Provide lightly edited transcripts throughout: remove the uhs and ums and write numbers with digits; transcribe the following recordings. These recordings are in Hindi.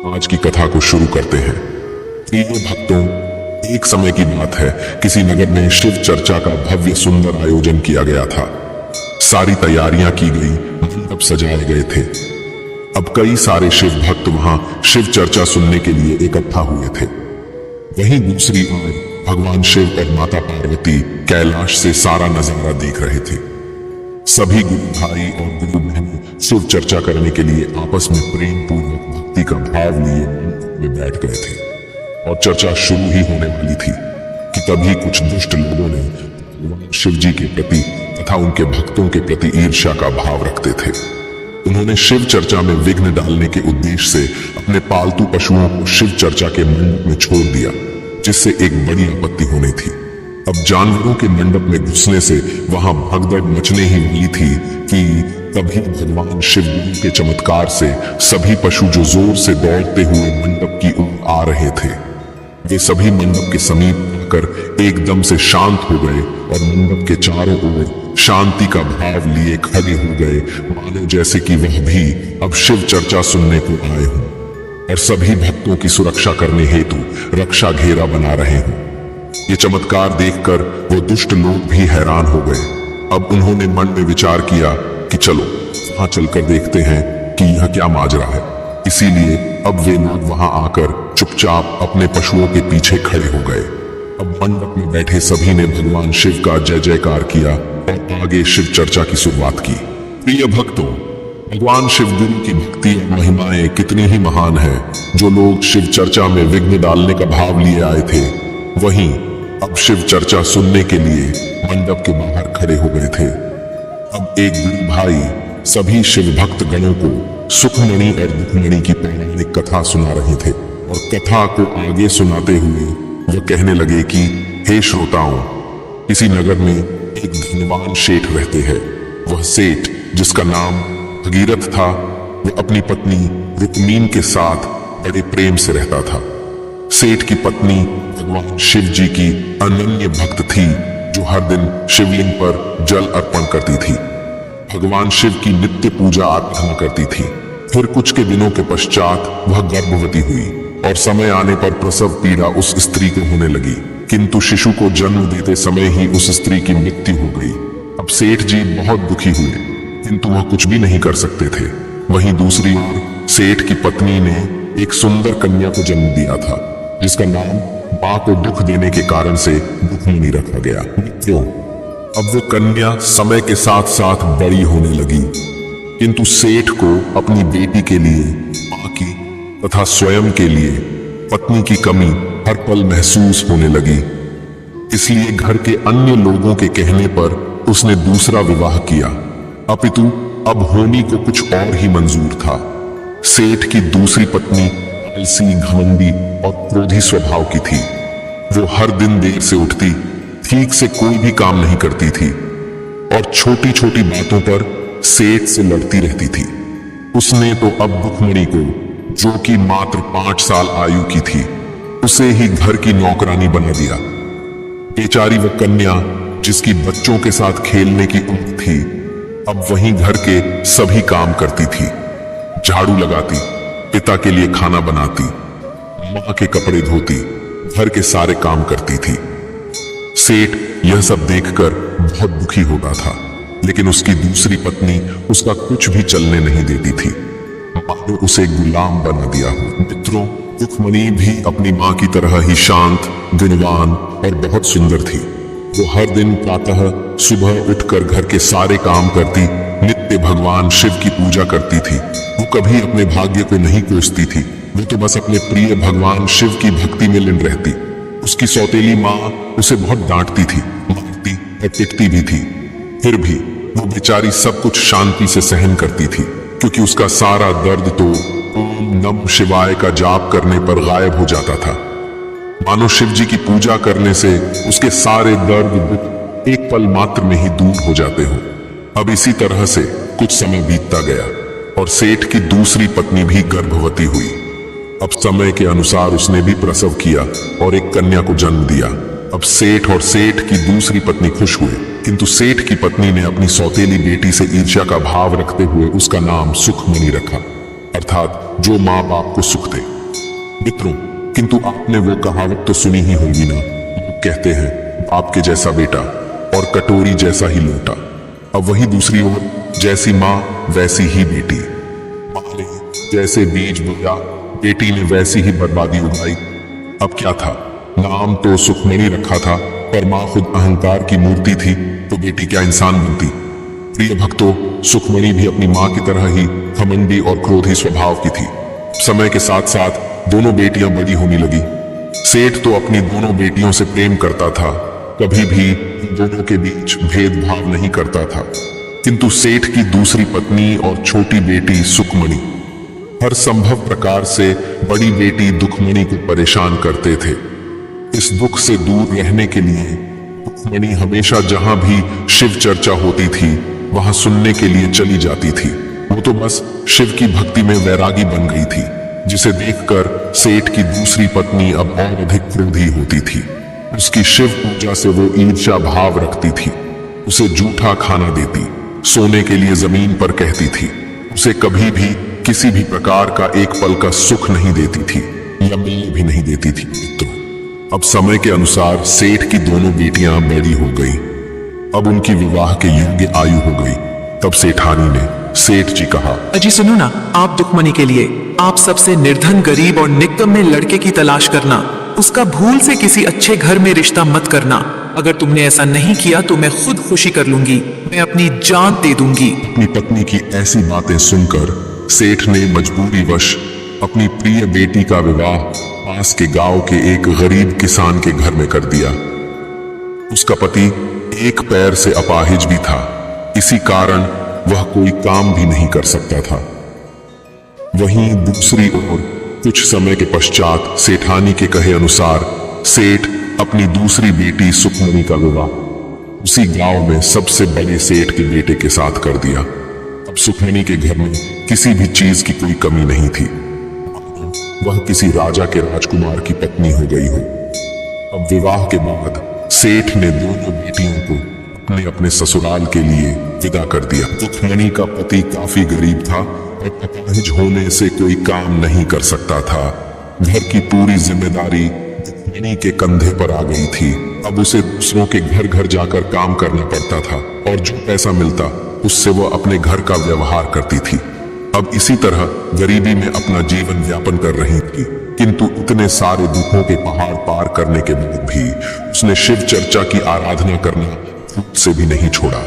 आज की कथा को शुरू करते हैं। प्रिय भक्तों, एक समय की बात है, किसी नगर में शिव चर्चा का भव्य सुंदर आयोजन किया गया था। सारी तैयारियां की गई, मंडप सजाए गए थे। अब कई सारे शिव भक्त वहां शिव चर्चा सुनने के लिए इकट्ठा हुए थे। वहीं दूसरी ओर भगवान शिव और माता पार्वती कैलाश से सारा नजारा देख रहे थे। सभी गुरु भाई और गुरु बहनें शिव चर्चा करने के लिए आपस में प्रेम पूर्वक भक्ति का भाव लिए मंडप में बैठ गए थे और चर्चा शुरू ही होने वाली थी कि तभी कुछ दुष्ट लोगों ने भगवान शिव जी के प्रति तथा उनके भक्तों के प्रति ईर्ष्या का भाव रखते थे। उन्होंने शिव चर्चा में विघ्न डालने के उद्देश्य से अपने पालतू पशुओं को शिव चर्चा के मंडप में छोड़ दिया, जिससे एक बड़ी आपत्ति होनी थी। अब जानवरों के मंडप में घुसने से वहां भगदड़ मचने ही वाली थी कि तभी भगवान शिव के चमत्कार से सभी पशु जो जोर से दौड़ते हुए मंडप की ओर आ रहे थे, वे सभी मंडप के समीप आकर एकदम से शांत हो गए और मंडप के चारों ओर शांति का भाव लिए खड़े हो गए, मानो जैसे कि वह भी अब शिव चर्चा सुनने को आए हों और सभी भक्तों की सुरक्षा करने हेतु रक्षा घेरा बना रहे हों। ये चमत्कार देखकर वो दुष्ट लोग भी हैरान हो गए। अब उन्होंने मन में विचार किया कि चलो वहां चलकर देखते हैं कि यह क्या माजरा है। इसीलिए अब वे लोग वहां आकर चुपचाप अपने पशुओं के पीछे खड़े हो गए। अब मंडप में बैठे सभी ने भगवान शिव का जय जयकार किया और आगे शिव चर्चा की शुरुआत की। प्रिय भक्तों, भगवान शिव गुरु की भक्ति और महिमाएं कितनी ही महान है। जो लोग शिव चर्चा में विघ्न डालने का भाव लिए आए थे, वहीं अब शिव चर्चा सुनने के लिए मंडप के बाहर खड़े हो गए थे। अब एक गुरु भाई सभी शिव भक्त गणों को सुखमणि और दुखमणि की पौराणिक कथा सुना रहे थे और कथा को आगे सुनाते हुए वह कहने लगे कि हे श्रोताओं, किसी नगर में एक धनवान सेठ रहते हैं। वह सेठ, जिसका नाम भगीरथ था, वह अपनी पत्नी रुक्मीन के साथ बड़े प्रेम से रहता था। सेठ की पत्नी भगवान शिव जी की अनन्य भक्त थी, जो हर दिन शिवलिंग पर जल अर्पण करती थी। भगवान शिव की नित्य पूजा आराधना करती थी। फिर कुछ के दिनों के पश्चात वह गर्भवती हुई और समय आने पर प्रसव पीड़ा उस स्त्री को होने लगी, किंतु शिशु को जन्म देते समय ही उस स्त्री की मृत्यु हो गई। अब सेठ जी बहुत दुखी हुए, किंतु वह कुछ भी नहीं कर सकते थे। वहीं दूसरी ओर सेठ की पत्नी ने एक सुंदर कन्या को जन्म दिया था, जिसका नाम मां को दुख देने के कारण से दुखमणि रखा गया। मित्रों, अब वो कन्या समय के साथ साथ बड़ी होने लगी, किंतु सेठ को अपनी बेटी के लिए, मां की तथा स्वयं के लिए पत्नी की कमी हर पल महसूस होने लगी। इसलिए घर के अन्य लोगों के कहने पर उसने दूसरा विवाह किया, अपितु अब होनी को कुछ और ही मंजूर था। सेठ की दूसरी पत्नी आलसी, घमंडी और क्रोधी स्वभाव की थी। वो हर दिन देर से उठती, ठीक से कोई भी काम नहीं करती थी और छोटी छोटी बातों पर सेठ से लड़ती रहती थी। उसने तो अब दुखमणि को, जो कि मात्र 5 साल आयु की थी, उसे ही घर की नौकरानी बना दिया। बेचारी वह कन्या, जिसकी बच्चों के साथ खेलने की उम्र थी, अब वहीं घर के सभी काम करती थी। झाड़ू लगाती, पिता के लिए खाना बनाती, मां के कपड़े धोती, घर के सारे काम करती थी। सेठ यह सब देखकर बहुत दुखी होता था, लेकिन उसकी दूसरी पत्नी उसका कुछ भी चलने नहीं देती थी, मानो उसे गुलाम बना दिया हो। मित्रों, रुक्मिणी भी अपनी मां की तरह ही शांत, गुणवान और बहुत सुंदर थी। वो हर दिन प्रातः सुबह उठकर घर के सारे काम करती, नित्य भगवान शिव की पूजा करती थी। वो कभी अपने भाग्य को नहीं कोसती थी, वो तो बस अपने प्रिय भगवान शिव की भक्ति में लीन रहती। उसकी सौतेली माँ उसे बहुत डांटती थी, मारती और पिटती भी थी। फिर भी वो बेचारी सब कुछ शांति से सहन करती थी, क्योंकि उसका सारा दर्द तो ओम नमः शिवाय का जाप करने पर गायब हो जाता था। मानो शिव जी की पूजा करने से उसके सारे दर्द दुख एक पल मात्र में ही दूर हो जाते हो। अब इसी तरह से कुछ समय बीतता गया और सेठ की दूसरी पत्नी भी गर्भवती हुई। अब समय के अनुसार उसने भी प्रसव किया और एक कन्या को जन्म दिया। अब सेठ और सेठ की दूसरी पत्नी खुश हुए, किंतु सेठ की पत्नी ने अपनी सौतेली बेटी से ईर्ष्या का भाव रखते हुए उसका नाम सुखमणि रखा, अर्थात जो माँ बाप को सुख दे। मित्रों, किंतु आपने वो कहावत तो सुनी ही होगी ना, लोग कहते हैं आपके जैसा बेटा और कटोरी जैसा ही लोटा। अब वही दूसरी ओर, जैसी माँ वैसी ही बेटी। माँ ने जैसे बीज बोया, बेटी ने वैसी ही बर्बादी उगाई। अब क्या था, नाम तो सुखमणि रखा था, पर माँ खुद अहंकार की मूर्ति थी, तो बेटी क्या इंसान बनती। प्रिय भक्तों, सुखमणि भी अपनी माँ की तरह ही घमंडी और क्रोधी स्वभाव की थी। समय के साथ साथ दोनों बेटियां बड़ी होने लगी। सेठ तो अपनी दोनों बेटियों से प्रेम करता था, कभी भी दोनों के बीच भेदभाव नहीं करता था। किंतु सेठ की दूसरी पत्नी और छोटी बेटी सुखमणि हर संभव प्रकार से बड़ी बेटी दुखमणि को परेशान करते थे। इस दुख से दूर रहने के लिए दुखमणि हमेशा जहां भी शिव चर्चा होती थी वहां सुनने के लिए चली जाती थी। वो तो बस शिव की भक्ति में वैरागी बन गई थी, जिसे देखकर सेठ की दूसरी पत्नी अब और अधिक क्रोधी होती थी। उसकी शिव पूजा से वो ईर्ष्या भाव रखती थी, उसे जूठा खाना देती, सोने के लिए जमीन पर कहती थी, उसे कभी भी किसी भी प्रकार का एक पल का सुख नहीं देती थी या मिलने भी नहीं देती थी। मित्रों, अब समय के अनुसार सेठ की दोनों बेटियां बड़ी हो गई, अब उनकी विवाह के योग्य आयु हो गई। तब सेठानी ने सेठ जी कहा, अजी सुनो ना, आप दुखमणि के लिए आप सबसे निर्धन, गरीब और निकम में लड़के की तलाश करना, उसका भूल से किसी अच्छे घर में रिश्ता मत करना। अगर तुमने ऐसा नहीं किया तो मैं खुद खुशी कर लूंगी, मैं अपनी जान दे दूंगी। अपनी पत्नी की ऐसी बातें सुनकर सेठ ने मजबूरीवश अपनी प्रिय बेटी का विवाह पास के गांव के एक गरीब किसान के घर में कर दिया। उसका पति एक पैर से अपाहिज भी था, इसी कारण वह कोई काम भी नहीं कर सकता था। वहीं दूसरी ओर कुछ समय के पश्चात सेठानी के कहे अनुसार सेठ अपनी दूसरी बेटी सुखमणि का विवाह उसी गांव में सबसे बड़े सेठ के बेटे के साथ कर दिया। अब सुखमणि के घर में किसी भी चीज की कोई कमी नहीं थी, वह किसी राजा के राजकुमार की पत्नी हो गई हो। अब विवाह के बाद सेठ ने दोनों बेटियों को अपने अपने ससुराल के लिए विदा कर दिया। सुखमणि का पति काफी गरीब था और अपाहिज होने से कोई काम नहीं कर सकता था। घर की पूरी जिम्मेदारी सुखमणि के कंधे पर आ गई थी। अब उसे दूसरों के घर घर जाकर काम करना पड़ता था और जो पैसा मिलता उससे वह अपने घर का व्यवहार करती थी। अब इसी तरह गरीबी में अपना जीवन यापन कर रही थी, किंतु इतने सारे दुखों के पहाड़ पार करने के बाद भी उसने शिव चर्चा की आराधना करना खुद से भी नहीं छोड़ा।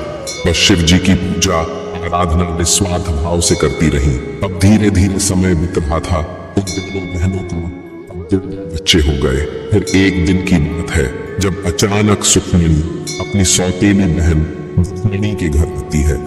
बस शिव जी की पूजा आराधना निस्वार्थ भाव से करती रही। अब धीरे धीरे समय बीत रहा था। उन दोनों बहनों को अब 2 बच्चे हो गए। फिर एक दिन की बात है जब अचानक सुखमणि अपनी सौतेली बहन दुखमणि के घर आती है।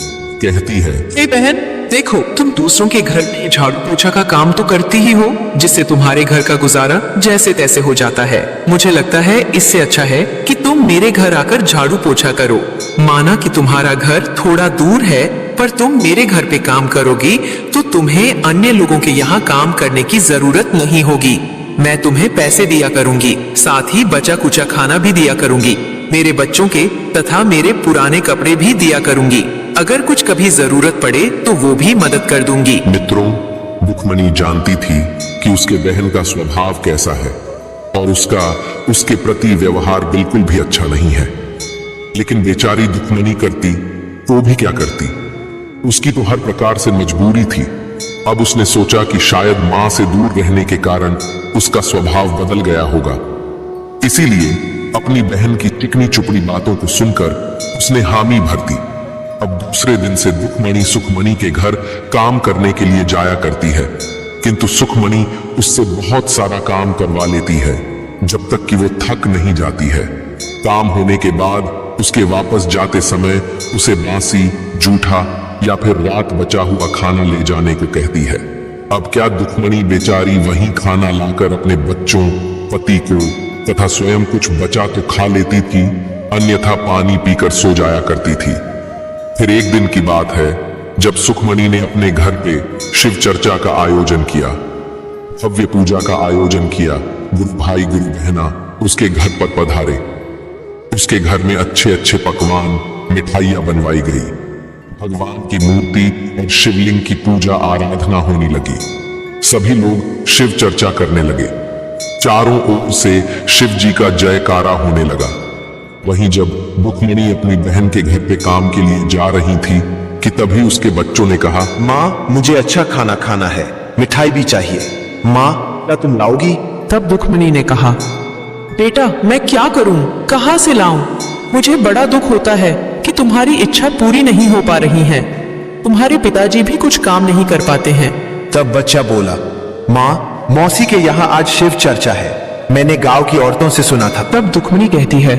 कहती है, ए बहन, देखो तुम दूसरों के घर में झाड़ू पोछा का काम तो करती ही हो, जिससे तुम्हारे घर का गुजारा जैसे तैसे हो जाता है। मुझे लगता है इससे अच्छा है कि तुम मेरे घर आकर झाड़ू पोछा करो। माना कि तुम्हारा घर थोड़ा दूर है, पर तुम मेरे घर पे काम करोगी तो तुम्हें अन्य लोगों के यहाँ काम करने की जरूरत नहीं होगी। मैं तुम्हें पैसे दिया करूंगी, साथ ही बचा कुचा खाना भी दिया करूंगी। मेरे बच्चों के तथा मेरे पुराने कपड़े भी दिया करूंगी। अगर कुछ कभी जरूरत पड़े तो वो भी मदद कर दूंगी। मित्रों, दुखमणि जानती थी कि उसके बहन का स्वभाव कैसा है और उसके प्रति व्यवहार बिल्कुल भी अच्छा नहीं है। लेकिन बेचारी दुखमणि करती तो भी क्या करती, उसकी तो हर प्रकार से मजबूरी थी। अब उसने सोचा कि शायद मां से दूर रहने के कारण उसका स्वभाव बदल गया होगा, इसीलिए अपनी बहन की चिकनी चुपड़ी बातों को सुनकर उसने हामी भर दी। अब दूसरे दिन से दुखमणि सुखमणि के घर काम करने के लिए जाया करती है, किंतु सुखमणि उससे बहुत सारा काम करवा लेती है जब तक कि वो थक नहीं जाती है। काम होने के बाद उसके वापस जाते समय उसे बासी, जूठा या फिर रात बचा हुआ खाना ले जाने को कहती है। अब क्या दुखमणि बेचारी वहीं खाना लाकर अपने बच्चों, पति को तथा स्वयं कुछ बचा तो खा लेती थी, अन्यथा पानी पीकर सो जाया करती थी। फिर एक दिन की बात है जब सुखमणि ने अपने घर पे शिव चर्चा का आयोजन किया, भव्य पूजा का आयोजन किया। गुरु भाई गुरु बहना उसके घर पर पधारे। उसके घर में अच्छे अच्छे पकवान, मिठाइयां बनवाई गई। भगवान की मूर्ति और शिवलिंग की पूजा आराधना होने लगी। सभी लोग शिव चर्चा करने लगे। चारों ओर से शिव जी का जयकारा होने लगा। वहीं जब रुक्मिणी अपनी बहन के घर पे काम के लिए जा रही थी कि तभी उसके बच्चों ने कहा, माँ मुझे अच्छा खाना खाना है, मिठाई भी चाहिए। माँ क्या तुम लाओगी? तब रुक्मिणी ने कहा, बेटा मैं क्या करूं, कहां से लाऊं? मुझे बड़ा दुख होता है कि तुम्हारी इच्छा पूरी नहीं हो पा रही है। तुम्हारे पिताजी भी कुछ काम नहीं कर पाते हैं। तब बच्चा बोला, माँ मौसी के यहाँ आज शिव चर्चा है, मैंने गांव की औरतों से सुना था। तब रुक्मिणी कहती है,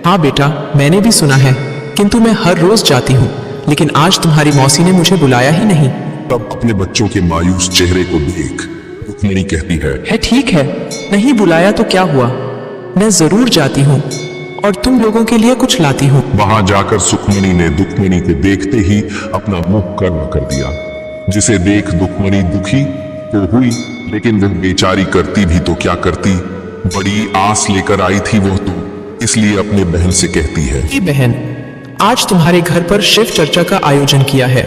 हाँ बेटा मैंने भी सुना है, किंतु मैं हर रोज जाती हूँ, लेकिन आज तुम्हारी मौसी ने मुझे बुलाया ही नहीं। तब अपने बच्चों के मायूस चेहरे को देख रुक्मिणी कहती है, ठीक है, नहीं बुलाया तो क्या हुआ, मैं जरूर जाती हूँ और तुम लोगों के लिए कुछ लाती हूँ। वहां जाकर सुखमणि ने दुखमणि को देखते ही अपना मुख कर्म कर दिया, जिसे देख दुखमणि दुखी तो हुई, लेकिन वह बेचारी करती भी तो क्या करती, बड़ी आस लेकर आई थी वो तो, इसलिए अपने बहन से कहती है, बहन आज तुम्हारे घर पर शिव चर्चा का आयोजन किया है,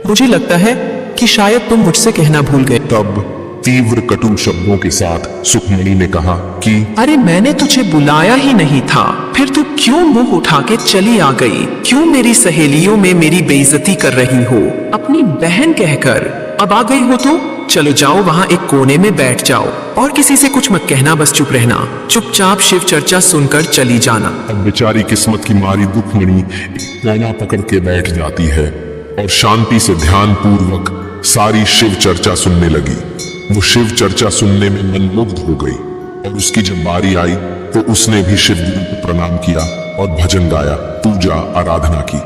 मुझे लगता है कि शायद तुम मुझसे कहना भूल गए। तब तीव्र कटु शब्दों के साथ सुखमणि ने कहा कि अरे मैंने तुझे बुलाया ही नहीं था, फिर तू क्यों मुंह उठा के चली आ गई? क्यों मेरी सहेलियों में मेरी बेइज्जती कर रही हो? अपनी बहन कहकर अब आ गई हो तो चलो जाओ वहां एक कोने में बैठ जाओ और किसी से कुछ मत कहना, बस चुप रहना, चुपचाप शिव चर्चा सुनकर चली जाना। अब बेचारी किस्मत की मारी दुखमणि एक कोना पकड़ के बैठ जाती है और शांति से ध्यान पूर्वक सारी शिव चर्चा सुनने लगी। वो शिव चर्चा सुनने में मनमुग्ध हो गई और उसकी जब बारी आई तो उसने भी शिव गुरु को प्रणाम किया और भजन गाया, पूजा आराधना की।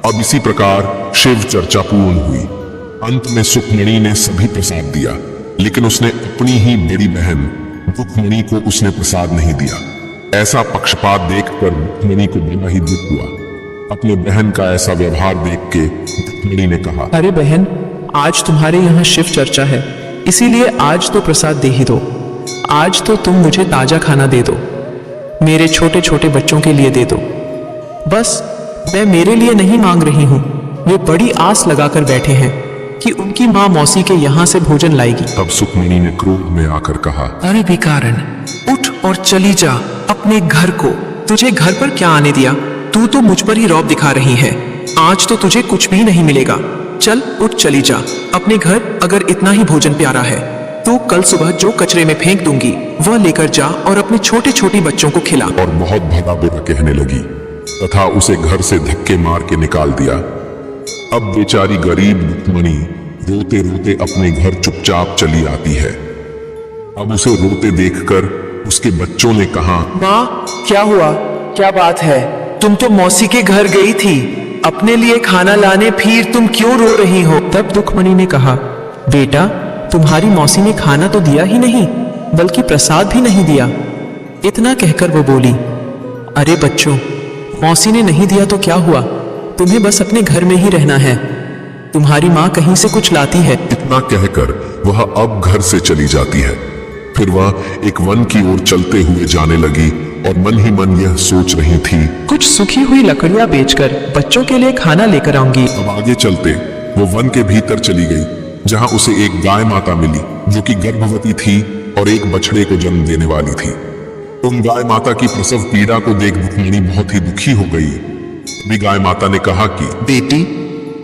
अब इसी प्रकार शिव चर्चा पूर्ण हुई। अंत में सुखमणि ने सभी प्रसाद दिया, लेकिन उसने अपनी ही बड़ी बहन दुखमणि को उसने प्रसाद नहीं दिया। ऐसा पक्षपात देखकर दुखमणि को बड़ा ही दुख हुआ। अपने बहन का ऐसा व्यवहार देख के दुखमणि ने कहा, अरे बहन आज तुम्हारे यहाँ शिव चर्चा है, इसीलिए आज तो प्रसाद दे ही दो। आज तो तुम मुझे ताजा खाना दे दो, मेरे छोटे छोटे बच्चों के लिए दे दो। बस मैं मेरे लिए नहीं मांग रही हूँ, वे बड़ी आस लगाकर बैठे हैं कि उनकी माँ मौसी के यहाँ से भोजन लाएगी। तब सुखमणि ने क्रोध में आकर कहा, अरे बेकारन, उठ और चली जा अपने घर को। तुझे घर पर क्या आने दिया? तू तो मुझ पर ही रौब दिखा रही है। आज तो तुझे कुछ भी नहीं मिलेगा। चल उठ चली जा अपने घर। अगर इतना ही भोजन प्यारा है तो कल सुबह जो कचरे में फेंक दूंगी वह लेकर जा और अपने छोटे छोटे बच्चों को खिला। और बहुत भला बुरा कहने लगी तथा उसे घर से धक्के मार के निकाल दिया। अब बेचारी गरीब रुक्मिणी रोते रोते अपने घर चुपचाप चली आती है। अब उसे रोते देखकर उसके बच्चों ने कहा, माँ क्या हुआ, क्या बात है? तुम तो मौसी के घर गई थी अपने लिए खाना लाने, फिर तुम क्यों रो रही हो? तब रुक्मिणी ने कहा, बेटा तुम्हारी मौसी ने खाना तो दिया ही नहीं बल्कि प्रसाद भी नहीं दिया। इतना कहकर वो बोली, अरे बच्चों मौसी ने नहीं दिया तो क्या हुआ, तुम्हें बस अपने घर में ही रहना है, तुम्हारी माँ कहीं से कुछ लाती है। इतना कहकर वह अब घर से चली जाती है। फिर वह एक वन की ओर चलते हुए जाने लगी और मन ही मन यह सोच रही थी, कुछ सूखी हुई लकड़ियां बेचकर बच्चों के लिए खाना लेकर आऊंगी। अब आगे चलते वो वन के भीतर चली गई, जहां उसे एक गाय माता मिली जो कि गर्भवती थी और एक बछड़े को जन्म देने वाली थी। उन गाय माता की प्रसव पीड़ा को देख रुक्मिणी बहुत ही दुखी हो गई। भी गाय माता ने कहा कि बेटी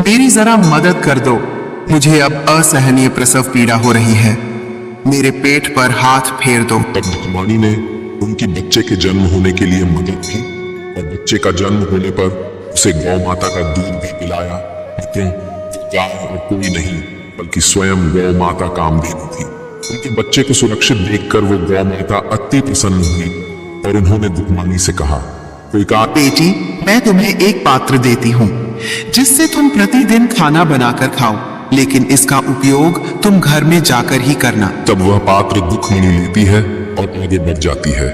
मेरी जरा मदद कर दो, मुझे अब असहनीय प्रसव पीड़ा हो रही है, मेरे पेट पर हाथ फेर दो। तब रुक्मिणी ने उनकी बच्चे के जन्म होने के लिए मदद की और बच्चे का जन्म होने पर उसे गौ माता का दूध भी पिलाया। लेकिन गाय और कोई नहीं बल्कि स्वयं गौ माता कामधेनु थी। उनके बच्चे को सुरक्षित देखकर वो गौ माता अति प्रसन्न हुई और उन्होंने रुक्मिणी से कहा, कोई कहा, बेटी मैं तुम्हें एक पात्र देती हूँ जिससे तुम प्रतिदिन खाना बनाकर खाओ, लेकिन इसका उपयोग तुम घर में जाकर ही करना। तब वह पात्र रुक्मिणी लेती है और आगे बढ़ जाती है।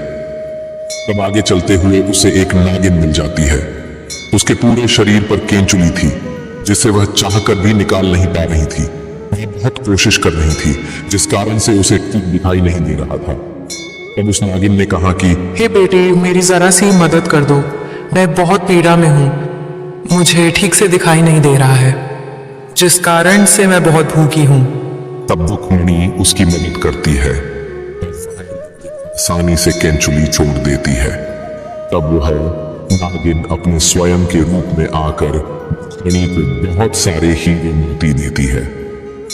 तब आगे चलते हुए उसे एक नागिन मिल जाती है। उसके पूरे शरीर पर केंचुली थी जिसे वह चाहकर भी निकाल नहीं पा रही थी। वह बहुत कोशिश कर रही थी जिस कारण से उसे ठीक दिखाई नहीं दे रहा था। तब उस नागिन ने कहा कि हे बेटी मेरी जरा सी मदद कर दो, मैं बहुत पीड़ा में हूँ, मुझे ठीक से दिखाई नहीं दे रहा है जिस कारण से मैं बहुत भूखी हूँ। तब रुक्मिणी उसकी मदद करती है। आसानी से कैंचुली छोड़ देती है। तब वह नागिन अपने स्वयं के रूप में आकर रुक्मिणी को बहुत सारे हीरे मोती देती है।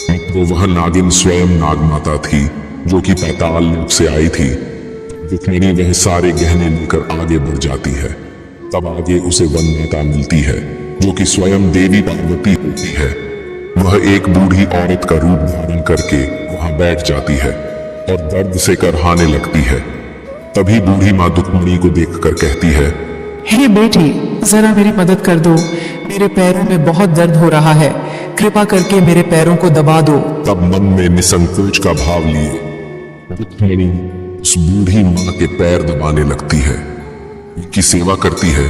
तो वह नागिन स्वयं नागमाता थी जो कि पाताल लोक से आई थी। रुक्मिणी वह सारे गहने लेकर आगे बढ़ जाती है। तब आगे उसे वन माता मिलती है जो कि स्वयं देवी पार्वती होती है। वह एक बूढ़ी औरत का रूप धारण करके वहां बैठ जाती है और दर्द से करहाने लगती है। तभी बूढ़ी माँ रुक्मिणी को देखकर कहती है, हे बेटी, जरा मेरी मदद कर दो, मेरे पैरों में बहुत दर्द हो रहा है, कृपा करके मेरे पैरों को दबा दो। तब मन में निसंकोच का भाव लिए रुक्मिणी उस बूढ़ी माँ के पैर दबाने लगती है, उनकी सेवा करती है।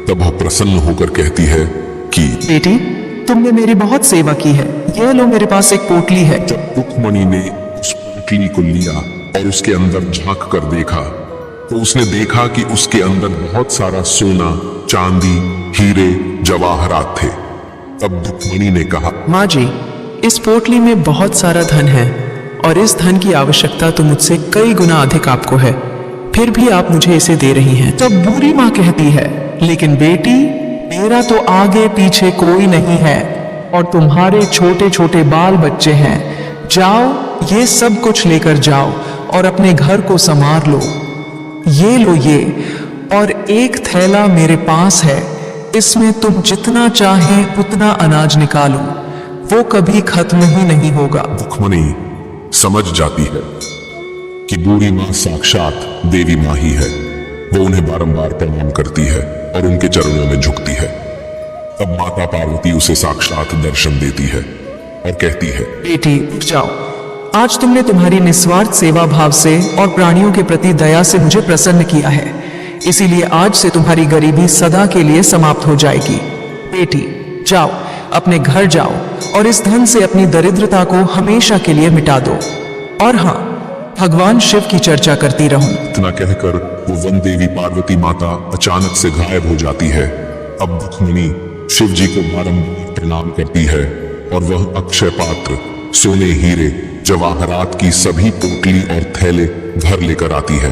तब वह प्रसन्न होकर कहती है कि बेटी, तुमने मेरी बहुत सेवा की है, यह लो मेरे पास एक पोटली है। जब रुक्मिणी ने उस पोटली को लिया और उसके अंदर झांक कर देखा तो उसने देखा कि उसके अंदर बहुत सारा सोना, चांदी, हीरे, जवाहरात थे। तब रुक्मिणी ने कहा, माँ जी, इस पोटली में बहुत सारा धन है और इस धन की आवश्यकता तो मुझसे कई गुना अधिक आपको है, फिर भी आप मुझे इसे दे रही हैं। तब बूढ़ी माँ कहती है, लेकिन बेटी, मेरा तो आगे पीछे कोई नहीं है और तुम्हारे छोटे छोटे बाल बच्चे हैं। जाओ, ये सब कुछ लेकर जाओ और अपने घर को संवार लो। ये लो ये, और एक थैला मेरे पास है, इसमें तुम जितना चाहे उतना अनाज निकालो, वो कभी खत्म ही नहीं होगा। रुक्मिणी समझ जाती है कि बूढ़ी माँ साक्षात देवी माँ ही है। वो उन्हें बारंबार प्रणाम करती है और उनके चरणों में झुकती है। तब माता पार्वती उसे साक्षात दर्शन देती है और कहती है, बेटी, उठ जाओ, आज तुमने तुम्हारी निस्वार्थ सेवा भाव से और प्राणियों के प्रति दया से मुझे प्रसन्न किया है, इसीलिए आज से तुम्हारी गरीबी सदा के लिए समाप्त हो जाएगी। बेटी, जाओ, अपने घर जाओ और इस धन से अपनी दरिद्रता को हमेशा के लिए मिटा दो। और हाँ, भगवान शिव की चर्चा करती रहो। इतना कहकर वो वन देवी पार्वती माता अचानक से गायब हो जाती है। अब रुक्मिणी शिव जी को बारंबार प्रणाम करती है और वह अक्षय पात्र, सोने, हीरे, जवाहरात की सभी पोटली और थैले घर लेकर आती है।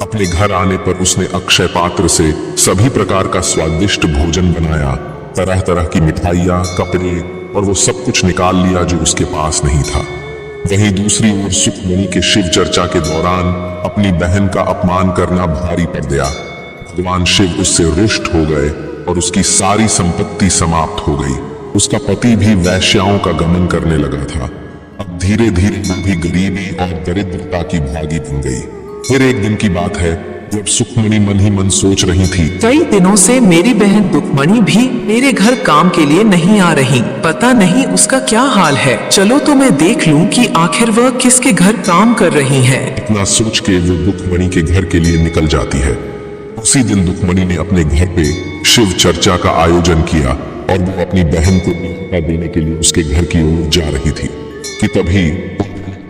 अपने घर आने पर उसने अक्षय पात्र से सभी प्रकार का स्वादिष्ट भोजन बनाया, तरह तरह की मिठाइयाँ, कपड़े और वो सब कुछ निकाल लिया जो उसके पास नहीं था। वहीं दूसरी ओर सुखमणि के शिव चर्चा के दौरान अपनी बहन का अपमान करना भारी पड़ गया। भगवान शिव उससे रुष्ट हो गए और उसकी सारी संपत्ति समाप्त हो गई। उसका पति भी वैश्याओं का गमन करने लगा था। अब धीरे धीरे वो भी गरीबी और दरिद्रता की भागी बन गई। फिर एक दिन की बात है जब सुखमणि मन ही मन सोच रही थी, कई दिनों से मेरी बहन रुक्मिणी भी मेरे घर काम के लिए नहीं आ रही, पता नहीं उसका क्या हाल है। चलो तो मैं देख लूं कि आखिर वह किसके घर काम कर रही है। इतना सोच के वो रुक्मिणी के घर के लिए निकल जाती है। उसी दिन रुक्मिणी ने अपने घर पे शिव चर्चा का आयोजन किया और वो अपनी बहन को न्योता देने के लिए उसके घर की ओर जा रही थी कि तभी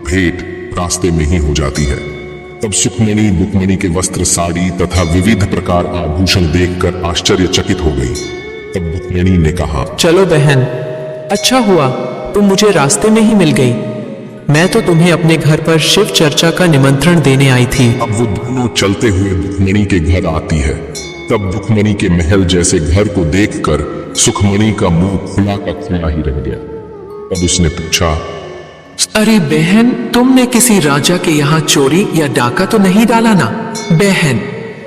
भेंट रास्ते में ही हो जाती है। तब सुखमणि रुक्मिणी के वस्त्र, साड़ी तथा विविध प्रकार आभूषण देखकर आश्चर्यचकित हो गई। तब रुक्मिणी ने कहा, चलो बहन, अच्छा हुआ तुम मुझे रास्ते में ही मिल गई। मैं तो तुम्हें अपने घर पर शिव चर्चा का निमंत्रण देने आई थी। अब वो दोनों चलते हुए रुक्मिणी के घर आती है। तब रुक्मिणी के महल जैसे घर को देखकर सुखमणि का मुंह खुला का खुला ही रह गया। तब उसने पूछा, अरे बहन, तुमने किसी राजा के यहाँ चोरी या डाका तो नहीं डाला ना? बहन,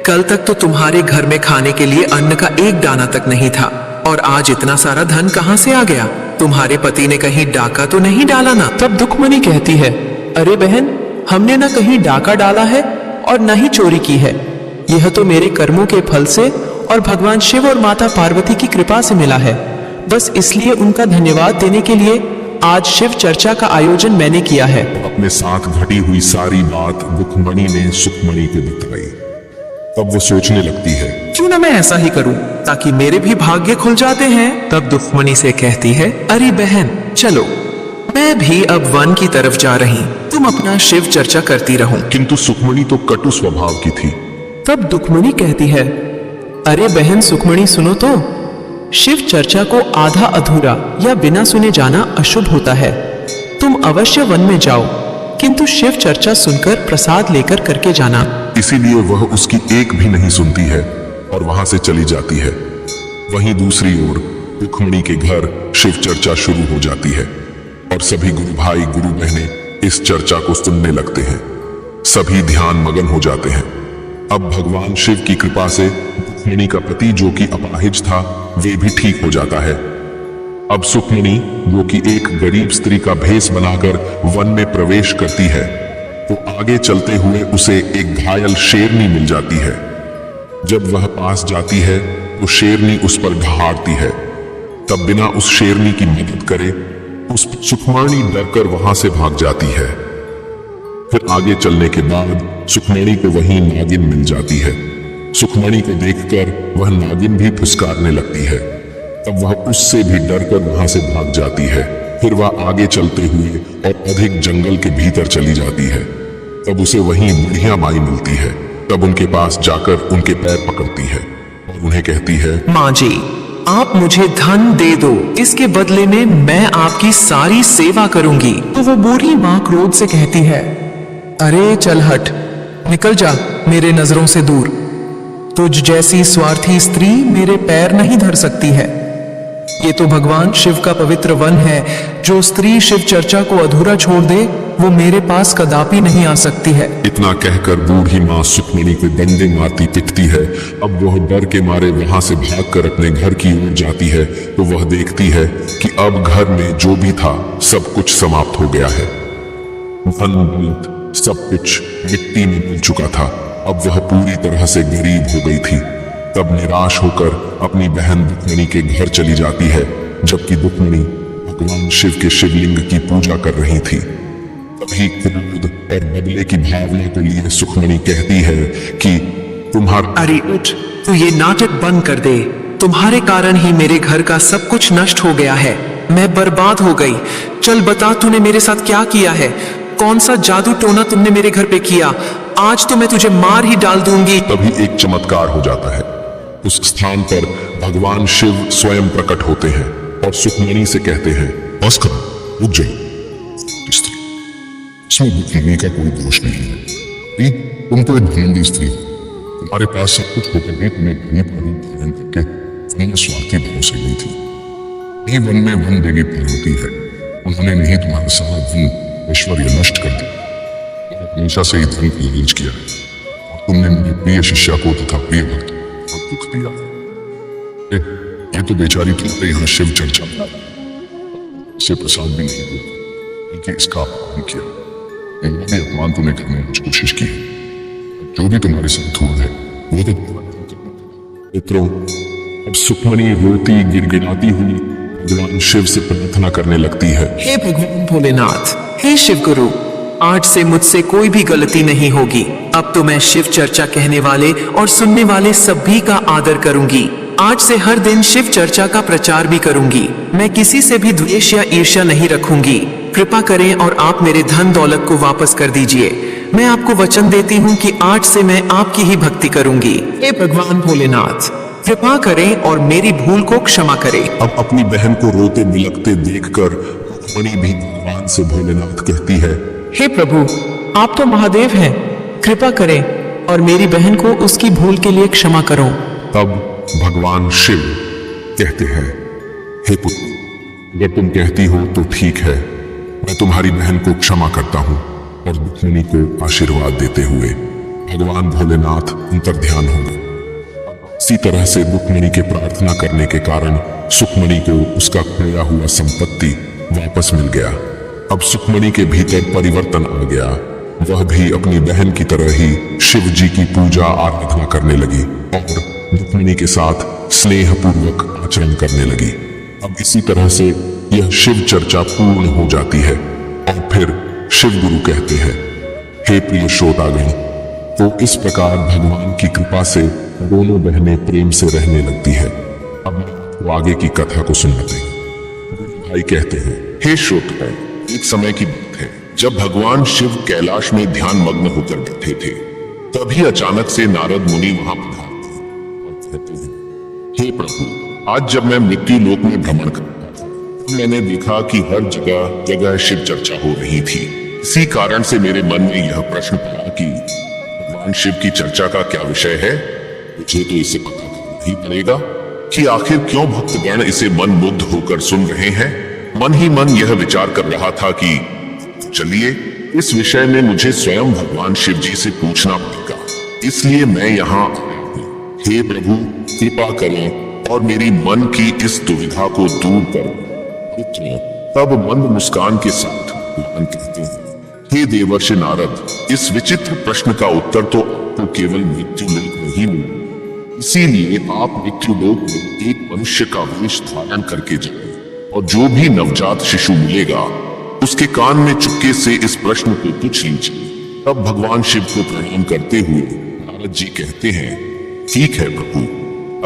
कल तक तो तुम्हारे घर में खाने के लिए अन्न का एक दाना तक नहीं था और आज इतना सारा धन कहाँ से आ गया? तुम्हारे पति ने कहीं डाका तो नहीं डाला ना? तब रुक्मिणी कहती है, अरे बहन, हमने ना कहीं डाका डाला है और न ही चोरी की है। यह तो मेरे कर्मों के फल से और भगवान शिव और माता पार्वती की कृपा से मिला है। बस इसलिए उनका धन्यवाद देने के लिए आज शिव चर्चा का आयोजन मैंने किया है। अपने साथ घटी हुई सारी बात रुक्मिणी ने सुखमणि को बताई। तब वो सोचने लगती है, क्यों ना मैं ऐसा ही करूं ताकि मेरे भी भाग्य खुल जाते हैं। तब रुक्मिणी से कहती है, अरे बहन, चलो, मैं भी अब वन की तरफ जा रही, तुम अपना शिव चर्चा करती रहो। किंतु सुखमणि तो कटु स्वभाव की थी। तब रुक्मिणी कहती है, अरे बहन सुखमणि, सुनो तो, शिव चर्चा को आधा अधूरा या बिना सुने जाना अशुभ होता है। तुम अवश्य वन में जाओ किंतु शिव चर्चा सुनकर प्रसाद लेकर करके जाना। इसीलिए वह उसकी एक भी नहीं सुनती है और वहां से चली जाती है। वहीं दूसरी ओर रुक्मिणी के घर शिव चर्चा शुरू हो जाती है और सभी गुरु भाई गुरु बहनें इस चर्चा को सुनने लगते हैं। सभी ध्यान मगन हो जाते हैं। अब भगवान शिव की कृपा से रुक्मिणी का पति जो कि अपाहिज था वे भी ठीक हो जाता है। अब सुक्मिणी जो कि एक गरीब स्त्री का भेष बनाकर वन में प्रवेश करती है तो आगे चलते हुए उसे एक घायल शेरनी मिल जाती है। जब वह पास जाती है तो शेरनी उस पर दहाड़ती है। तब बिना उस शेरनी की मदद करे उस सुक्मिणी डरकर वहां से भाग जाती है। फिर आगे चलने के बाद सुक्मिणी को वहीं नागिन मिल जाती है। सुक्मिणी को देखकर वह नागिन भी फुसकारने लगती है। तब वह उससे भी डरकर वहां से भाग जाती है। फिर वह आगे चलते हुए और अधिक जंगल के भीतर चली जाती है। तब उसे वहीं बुढ़िया माई मिलती है। तब उनके पास जाकर उनके पैर पकड़ती है और उन्हें कहती है, माँ जी, आप मुझे धन दे दो, इसके बदले में मैं आपकी सारी सेवा करूंगी। तो वो बूढ़ी माँ क्रोध से कहती है, अरे चल हट, निकल जा मेरे नजरों से दूर। तुझ जैसी स्वार्थी स्त्री मेरे पैर नहीं धर सकती है। ये तो भगवान शिव का पवित्र वन है। जो स्त्री शिव चर्चा को अधूरा छोड़ दे वो मेरे पास कदापि नहीं आ सकती है। इतना कहकर बूढ़ी माँ सुक्मिणी को डंडे मारती पिटती है। अब वह डर के मारे वहां से भागकर अपने घर की ओर जाती है तो वह देखती है कि अब घर में जो भी था सब कुछ समाप्त हो गया है। धन दौलत सब कुछ मिट्टी में मिल चुका था। अब वह पूरी तरह से गरीब हो गई थी। तब निराश होकर अपनी बहन रुक्मिणी के घर चली जाती है, जबकि रुक्मिणी भगवान शिव के शिवलिंग की पूजा कर रही थी। तभी क्रोध और बदले की भावना को लिए सुक्मिणी कहती है कि तुम्हारा अरे उठ, तू ये नाटक बंद कर दे। तुम्हारे कारण ही मेरे घर का सब कुछ नष्ट हो गया है। मैं बर्बाद हो गई। चल बता, तूने मेरे साथ क्या किया है? कौन सा जादू टोना तुमने मेरे घर पे किया? आज तो मैं तुझे मार ही डाल दूंगी। तभी एक चमत्कार हो जाता है। उस स्थान पर भगवान शिव स्वयं प्रकट होते हैं और सुक्मिणी से कहते हैं, बस करो, रुक जाओ। स्त्री, इसमें रुक्मिणी का कोई दोष नहीं है। तुम तो एक घमंडी स्त्री हो। तुम्हारे पास सब कुछ होकर भी तुम्हें गरीब का रूप धारण करके तुम्हें स्वार्थी भाव से गई थी। ये वन में वन देवी पार्वती है। उन्होंने नहीं तुम्हारा सारा धन ऐश्वर्य नष्ट कर दिया। हमेशा से ही धन की लालच किया है और तुमने मेरे प्रिय शिष्या को तथा प्रिय भक्त को दुख दिया। ये तो बेचारी तुम्हारे यहाँ शिव चर्चा से प्रसाद भी नहीं दिया, बल्कि इसका अपमान किया। ये अपमान तुम्हें करने की कोशिश की। जो भी तुम्हारे साथ हुआ है वो तो मित्रों, अब सुक्मिणी रोती गिड़गिड़ाती हुई भगवान शिव से प्रार्थना करने लगती है, हे भगवान भोलेनाथ, हे शिव गुरु, आज से मुझसे कोई भी गलती नहीं होगी। अब तो मैं शिव चर्चा कहने वाले और सुनने वाले सभी का आदर करूंगी। आज से हर दिन शिव चर्चा का प्रचार भी करूंगी। मैं किसी से भी द्वेष या ईर्ष्या नहीं रखूंगी। कृपा करें और आप मेरे धन दौलत को वापस कर दीजिए। मैं आपको वचन देती हूँ कि आज से मैं आपकी ही भक्ति करूंगी। हे भगवान भोलेनाथ, कृपा करें और मेरी भूल को क्षमा करें। अब अपनी बहन को रोते बिलखते देखकर रुक्मिणी भी भगवान से भोलेनाथ कहती है, हे प्रभु, आप तो महादेव हैं। कृपा करें और मेरी बहन को उसकी भूल के लिए क्षमा करो। तब भगवान शिव कहते हैं, हे पुत्र, अगर तुम कहती हो तो ठीक है। मैं तुम्हारी बहन को क्षमा करता हूँ। और रुक्मिणी को आशीर्वाद देते हुए भगवान भोलेनाथ अंतर्ध्यान हो गए। इसी तरह से रुक्मिणी के प्रार्थना करने के कारण सुक्मिणी को उसका खोया हुआ संपत्ति वापस मिल गया। अब सुक्मिणी के भीतर परिवर्तन आ गया। वह भी अपनी बहन की तरह ही शिव जी की पूजा आराधना करने लगी और रुक्मिणी के साथ स्नेह पूर्वक आचरण करने लगी। अब इसी तरह से यह शिव चर्चा पूर्ण हो जाती है और फिर शिव गुरु कहते हैं, हे प्रिय श्रोतागण, तो इस प्रकार भगवान की कृपा से दोनों बहनें प्रेम से रहने लगती है। अब आपको आगे की कथा को सुनाते हैं। भाई कहते हैं, हे श्रोतागण, एक समय की बात है जब भगवान शिव कैलाश में ध्यान मग्न होकर बैठे थे। तभी अचानक से नारद मुनि वहां पधारते और कहते हैं, हे प्रभु, आज जब मैं मृत्यु लोक में भ्रमण कर रहा था, मैंने देखा कि हर जगह जगह शिव चर्चा हो रही थी। इसी कारण से मेरे मन में यह प्रश्न पड़ा कि भगवान शिव की चर्चा का क्या विषय है। मुझे तो इसे पता करना ही पड़ेगा कि आखिर क्यों भक्तगण इसे मन मुग्ध होकर सुन रहे हैं। मन ही मन यह विचार कर रहा था कि चलिए इस विषय में मुझे स्वयं भगवान शिव जी से पूछना पड़ेगा, इसलिए मैं यहाँ आया हूँ। हे प्रभु, कृपा करें और मेरी मन की इस दुविधा को दूर करो। तब मंद मुस्कान के साथ भगवान कहते हैं, हे देवर्षि नारद, इस विचित्र प्रश्न का उत्तर तो आपको केवल मृत्यु लोक में ही मिलेगा। इसीलिए आप मृत्यु लोक में एक मनुष्य का वेश धारण करके जाएं और जो भी नवजात शिशु मिलेगा उसके कान में चुपके से इस प्रश्न को पूछ लीजिए। तब भगवान शिव को प्रणाम करते हुए नारद जी कहते हैं, ठीक है प्रभु,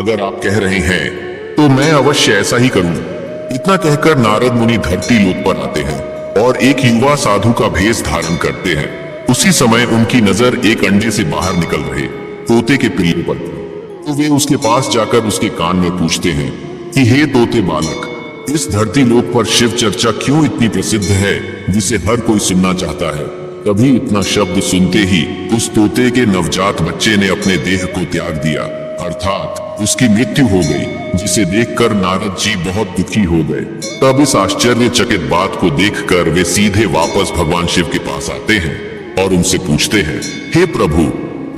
अगर आप कह रहे हैं तो मैं अवश्य ऐसा ही करूंगा। इतना कहकर नारद मुनि धरती लोक पर आते हैं और एक युवा साधु का भेष धारण करते हैं। उसी समय उनकी नजर एक अंडे से बाहर निकल रहे तोते के पिल्ले पर पड़ी, तो वे उसके पास जाकर उसके कान में पूछते हैं कि हे तोते बालक, इस धरती लोक पर शिव चर्चा क्यों इतनी प्रसिद्ध है जिसे हर कोई सुनना चाहता है। तभी इतना शब्द सुनते ही उस तोते के नवजात बच्चे ने अपने देह को त्याग दिया, अर्थात उसकी मृत्यु हो गई, जिसे देखकर नारद जी बहुत दुखी हो गए। तब इस आश्चर्यचकित बात को देखकर वे सीधे वापस भगवान शिव के पास आते हैं और उनसे पूछते हैं, हे प्रभु,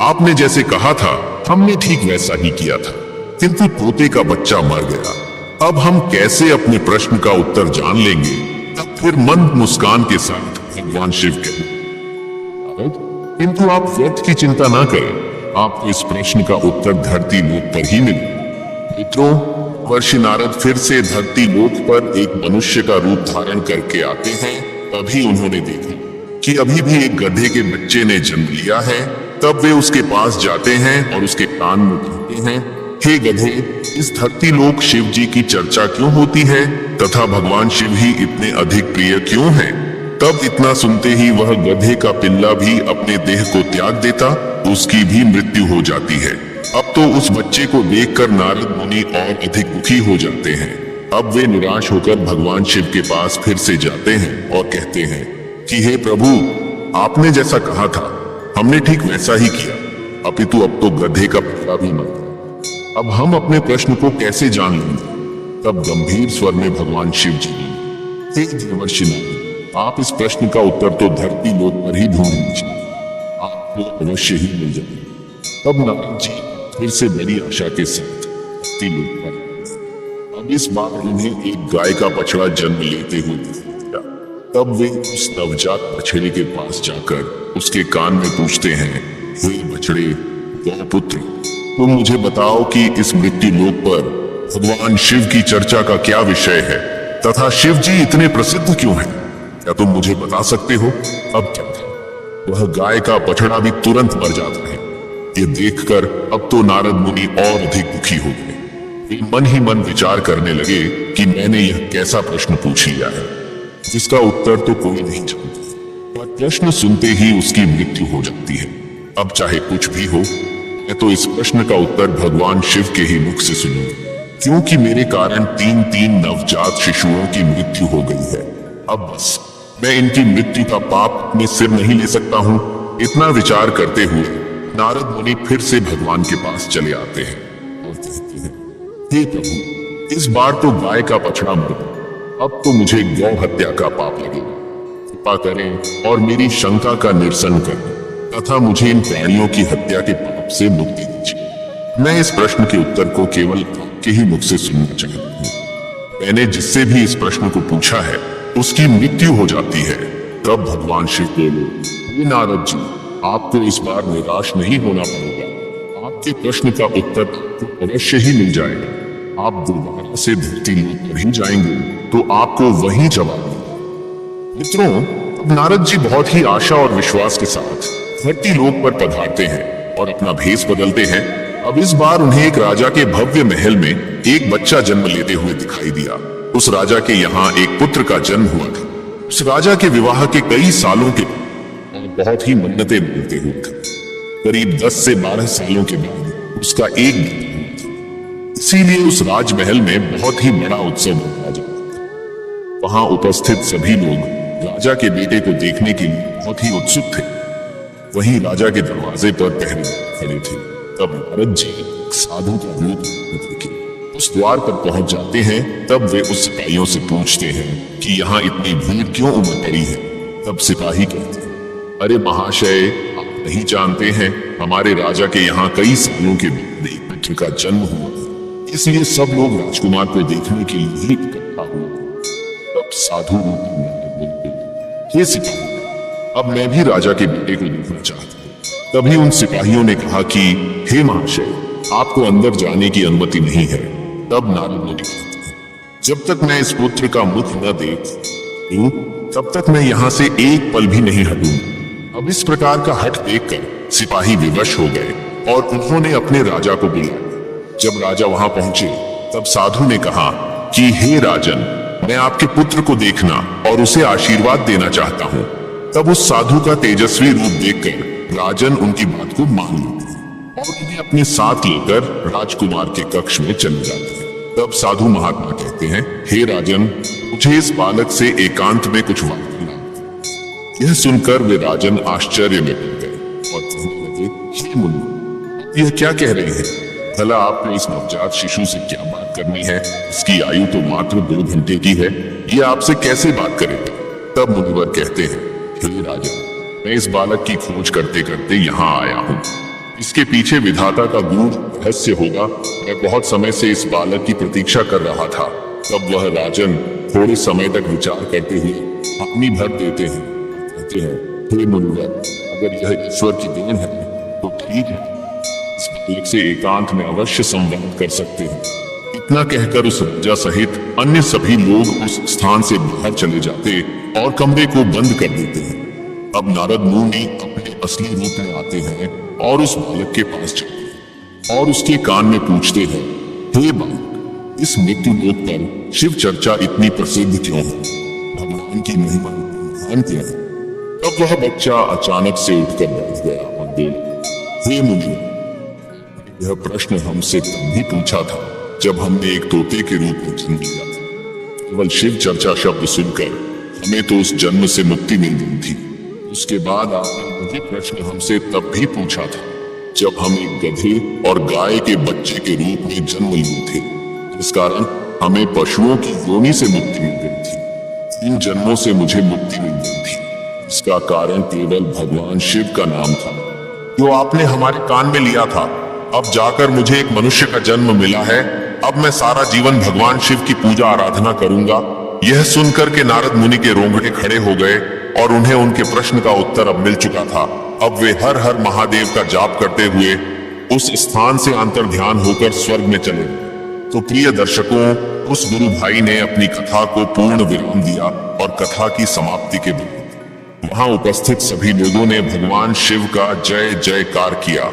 आपने जैसे कहा था हमने ठीक वैसा ही किया था, किंतु तोते का बच्चा मर गया। अब हम कैसे अपने प्रश्न का उत्तर जान लेंगे। तब फिर मंद मुस्कान के साथ भगवान शिव कहते, किंतु आप व्यर्थ की चिंता ना करें, आपको इस प्रश्न का उत्तर धरती लोक पर ही मिलेगा। मित्रों, वर्षि नारद फिर से धरती लोक पर एक मनुष्य का रूप धारण करके आते हैं। तभी उन्होंने देखा कि अभी भी एक गधे के बच्चे ने जन्म लिया है। तब वे उसके पास जाते हैं और उसके कान में कहते हैं, हे गधे, इस धरती लोक शिव जी की चर्चा क्यों होती है तथा भगवान शिव ही इतने अधिक प्रिय क्यों हैं? तब इतना सुनते ही वह गधे का पिल्ला भी अपने देह को त्याग देता, उसकी भी मृत्यु हो जाती है। अब तो उस बच्चे को देखकर नारद मुनि और अधिक दुखी हो जाते हैं। अब वे निराश होकर भगवान शिव के पास फिर से जाते हैं और कहते हैं कि हे प्रभु, आपने जैसा कहा था हमने ठीक वैसा ही किया, अपितु अब तो गधे का पिल्ला भी मर गया। अब हम अपने प्रश्न को कैसे जान लेंगे? तब गंभीर स्वर में भगवान शिव जी ने, हे देवर्षि नारद, आप इस प्रश्न का उत्तर तो धरती लोक पर ही ढूंढ लीजिए, आपको अवश्य ही मिल जाएगा। तब नारद जी फिर से बड़ी आशा के साथ धरती लोक पर। अब इस बार उन्हें एक गाय का बछड़ा जन्म लेते हुए दिया। तब वे उस नवजात बछड़े के पास जाकर उसके कान में पूछते हैं, हे बछड़े गौपुत्र, तुम मुझे बताओ कि इस मृत्यु लोक पर भगवान शिव की चर्चा का क्या विषय है तथा शिव जी इतने प्रसिद्ध क्यों हैं? क्या तुम मुझे बता सकते हो? अब क्या था, वह गाय का बछड़ा भी तुरंत मर जाता है। ये देखकर अब तो नारद मुनि और अधिक दुखी हो गए। वे मन ही मन विचार करने लगे कि मैंने यह कैसा प्रश्न पूछ लिया है जिसका उत्तर तो कोई नहीं जानता, पर प्रश्न सुनते ही उसकी मृत्यु हो जाती है। अब चाहे कुछ भी हो, मैं तो इस प्रश्न का उत्तर भगवान शिव के ही मुख से सुनूंगा, क्योंकि मेरे कारण 3 नवजात शिशुओं की मृत्यु हो गई है। अब बस मैं इनकी मृत्यु का पाप अपने सिर नहीं ले सकता हूँ। इतना विचार करते हुए नारद मुनि फिर से भगवान के पास चले आते हैं और कहते हैं, हे प्रभु, इस बार तो गाय का बछड़ा मर गया, अब तो मुझे गौ हत्या का पाप लगेगा। कृपा करें और मेरी शंका का निरसन करें तथा मुझे इन प्राणियों की हत्या के पाप से मुक्ति दीजिए। मैं इस प्रश्न के उत्तर को केवल आपके ही मुख से सुनना चाहता हूँ। मैंने जिससे भी इस प्रश्न को पूछा है उसकी मृत्यु हो जाती है। तब भगवान शिव बोले, हे नारद जी, आपको इस बार निराश नहीं होना पड़ेगा, आपके प्रश्न का उत्तर तो अवश्य ही मिल जाएगा। आप दोबारा से धरती लोक पर ही जाएंगे तो आपको वहीं जवाब मिलेगा। मित्रों, नारद जी बहुत ही आशा और विश्वास के साथ धरती लोक पर पधारते हैं और अपना भेष बदलते हैं। अब इस बार उन्हें एक राजा के भव्य महल में एक बच्चा जन्म लेते हुए दिखाई दिया। उस राजा के यहाँ एक पुत्र का जन्म हुआ था। उस राजा के विवाह के कई सालों के बाद और बहुत ही मन्नतें मांगते हुए था। करीब 10 से 12 सालों के बाद उसका एक बेटा हुआ था। इसीलिए उस राजमहल में बहुत ही बड़ा उत्सव मनाया जाता था। वहां उपस्थित सभी लोग राजा के बेटे को देखने के लिए बहुत ही उत्सुक थे। वहीं राजा के दरवाजे पर पहरेदार खड़े थे। तब नारद जी एक साधु का रूप देखे उस द्वार पर पहुंच जाते हैं। तब वे उस सिपाहियों से पूछते हैं कि यहाँ इतनी भीड़ क्यों उमड़ पड़ी है। तब सिपाही कहते हैं, अरे महाशय, आप नहीं जानते हैं, हमारे राजा के यहाँ कई सालों के बाद एक पुत्र का जन्म हुआ है, इसलिए सब लोग राजकुमार को देखने के लिए ही इकट्ठा हुए। तब साधु बोलते, हे सिपाही, अब मैं भी राजा के बेटे को देखना चाहता हूँ। तभी उन सिपाहियों ने कहा कि हे महाशय, आपको अंदर जाने की अनुमति नहीं है। तब नारद मुनि कहते हैं, जब तक मैं इस पुत्र का मुख न देखूं, तब तक मैं यहाँ से एक पल भी नहीं हटूंगा। अब इस प्रकार का हठ देखकर सिपाही विवश हो गए और उन्होंने अपने राजा को बुलाया। जब राजा वहां पहुंचे तब साधु ने कहा कि हे राजन, मैं आपके पुत्र को देखना और उसे आशीर्वाद देना चाहता हूँ। तब उस साधु का तेजस्वी रूप देखकर राजन उनकी बात को मान लेते हैं और उन्हें अपने साथ लेकर राजकुमार के कक्ष में चले जाते हैं। तब साधु महात्मा कहते हैं, हे राजन, मुझे इस बालक से एकांत में कुछ वार्तालाप। यह सुनकर वे राजन आश्चर्य में पड़ गए और कहने लगे, हे मुनि, यह क्या कह रहे हैं? भला आपने इस नवजात शिशु से क्या बात करनी है? इसकी आयु तो मात्र 2 घंटे की है, यह आपसे कैसे बात करेगा? तब मुनिवर कहते हैं, हे राजन, मैं इस बालक की खोज करते करते यहाँ आया हूँ। इसके पीछे विधाता का गूढ़ रहस्य होगा। मैं बहुत समय से इस बालक की प्रतीक्षा कर रहा था। तब वह राजन थोड़े समय तक विचार करते हुए अपनी भर देते हैं, कहते हैं, हे मुनिवर, अगर यह ईश्वर की देन है तो ठीक है, इस बालक से एकांत में अवश्य संवाद कर सकते हैं। इतना कहकर उस राजा सहित अन्य सभी लोग उस स्थान से बाहर चले जाते और कमरे को बंद कर देते हैं। अब नारद मुनि अपने असली रूप में आते हैं और उस बालक के पास जाते हैं और उसके कान में पूछते हैं, हे बालक, इस मृत्यु लोक पर शिव चर्चा इतनी प्रसिद्ध क्यों है? भगवान की महिमा महान क्या है? तब वह बच्चा अचानक से उठकर बैठ गया और बोला, हे मुनि, यह प्रश्न हमसे तब भी पूछा था जब हमने एक तोते के रूप में जन्म लिया था। केवल शिव चर्चा शब्द सुनकर हमें तो उस जन्म से मुक्ति मिल गई थी। उसके बाद आपने वही प्रश्न हमसे तब भी पूछा था जब हम एक गधे और गाय के बच्चे के रूप में जन्म लिए थे, जिस कारण हमें पशुओं की योनि से मुक्ति मिल गई थी। इन जन्मों से मुझे मुक्ति मिल गई थी, इसका कारण केवल भगवान शिव का नाम था जो आपने हमारे कान में लिया था। अब जाकर मुझे एक मनुष्य का जन्म मिला है। अब मैं सारा जीवन भगवान शिव की पूजा आराधना करूंगा। यह सुनकर के नारद मुनि के रोंगटे खड़े हो गए और उन्हें उनके प्रश्न का उत्तर अब मिल चुका था। अब वे हर हर महादेव का जाप करते हुए उस स्थान से अंतर्ध्यान होकर स्वर्ग में चले गए। तो प्रिय दर्शकों, उस गुरु भाई ने अपनी कथा को पूर्ण विराम दिया और कथा की समाप्ति के बाद वहां उपस्थित सभी लोगों ने भगवान शिव का जय जयकार किया।